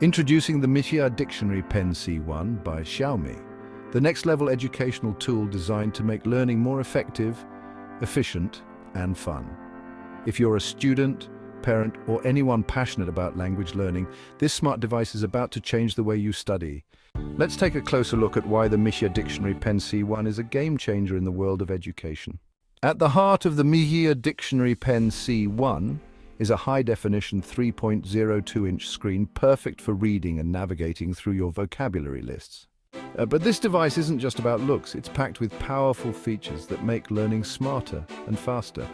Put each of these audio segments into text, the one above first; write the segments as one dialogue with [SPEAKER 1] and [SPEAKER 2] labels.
[SPEAKER 1] Introducing the Mijia Dictionary Pen C1 by Xiaomi, the next-level educational tool designed to make learning more effective, efficient, and fun. If you're a student, parent, or anyone passionate about language learning, this smart device is about to change the way you study. Let's take a closer look at why the Mijia Dictionary Pen C1 is a game-changer in the world of education. At the heart of the Mijia Dictionary Pen C1 is a high-definition 3.02-inch screen perfect for reading and navigating through your vocabulary lists. But this device isn't just about looks, it's packed with powerful features that make learning smarter and faster.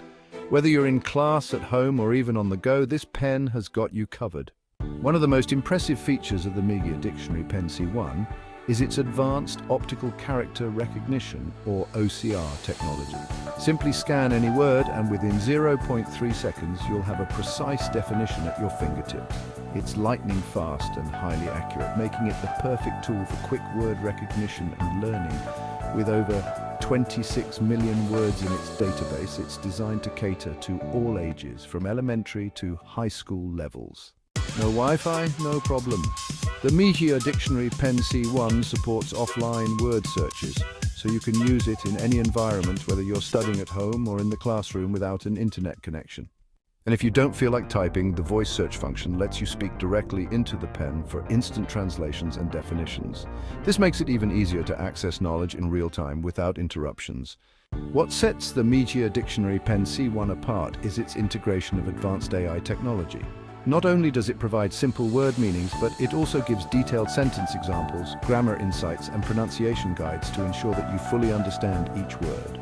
[SPEAKER 1] Whether you're in class, at home, or even on the go, this pen has got you covered. One of the most impressive features of the Mijia Dictionary Pen C1 is its advanced optical character recognition, or OCR technology. Simply scan any word and within 0.3 seconds you'll have a precise definition at your fingertips. It's lightning fast and highly accurate, making it the perfect tool for quick word recognition and learning. With over 26 million words in its database, it's designed to cater to all ages, from elementary to high school levels. No Wi-Fi? No problem. The Mijia Dictionary Pen C1 supports offline word searches, so you can use it in any environment, whether you're studying at home or in the classroom without an internet connection. And if you don't feel like typing, the voice search function lets you speak directly into the pen for instant translations and definitions. This makes it even easier to access knowledge in real time without interruptions. What sets the Mijia Dictionary Pen C1 apart is its integration of advanced AI technology. Not only does it provide simple word meanings, but it also gives detailed sentence examples, grammar insights, and pronunciation guides to ensure that you fully understand each word.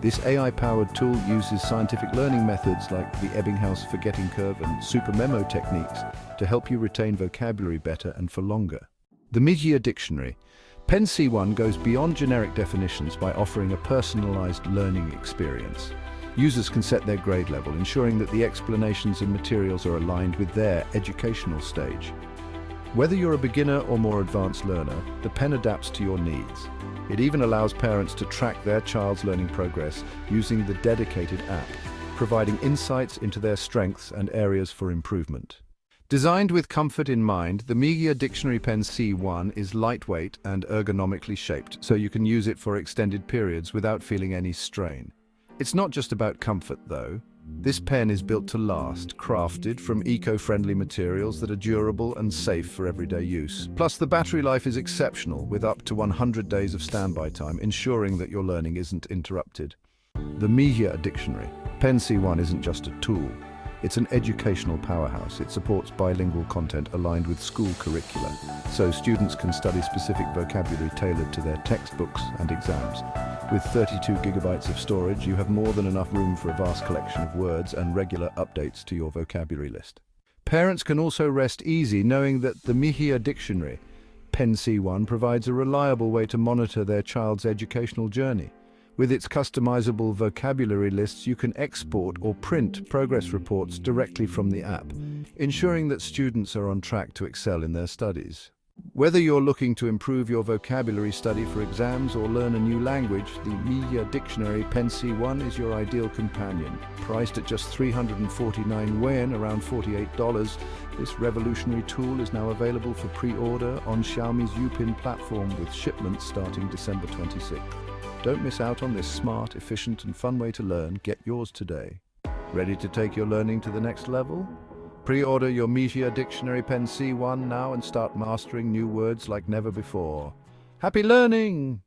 [SPEAKER 1] This AI-powered tool uses scientific learning methods like the Ebbinghaus forgetting curve and super memo techniques to help you retain vocabulary better and for longer. The Mijia Dictionary Pen C1 goes beyond generic definitions by offering a personalized learning experience. Users can set their grade level, ensuring that the explanations and materials are aligned with their educational stage. Whether you're a beginner or more advanced learner, the pen adapts to your needs. It even allows parents to track their child's learning progress using the dedicated app, providing insights into their strengths and areas for improvement. Designed with comfort in mind, the Mijia Dictionary Pen C1 is lightweight and ergonomically shaped, so you can use it for extended periods without feeling any strain. It's not just about comfort, though. This pen is built to last, crafted from eco-friendly materials that are durable and safe for everyday use. Plus, the battery life is exceptional, with up to 100 days of standby time, ensuring that your learning isn't interrupted. The Mijia Dictionary Pen C1 isn't just a tool. It's an educational powerhouse. It supports bilingual content aligned with school curricula, so students can study specific vocabulary tailored to their textbooks and exams. With 32 gigabytes of storage, you have more than enough room for a vast collection of words and regular updates to your vocabulary list. Parents can also rest easy knowing that the Mijia Dictionary Pen C1 provides a reliable way to monitor their child's educational journey. With its customizable vocabulary lists, you can export or print progress reports directly from the app, ensuring that students are on track to excel in their studies. Whether you're looking to improve your vocabulary study for exams or learn a new language, the Mijia Dictionary Pen C1 is your ideal companion. Priced at just 349 yuan, around $48, this revolutionary tool is now available for pre-order on Xiaomi's Youpin platform, with shipments starting December 26th. Don't miss out on this smart, efficient, and fun way to learn. Get yours today. Ready to take your learning to the next level? Pre-order your Mijia Dictionary Pen C1 now and start mastering new words like never before. Happy learning!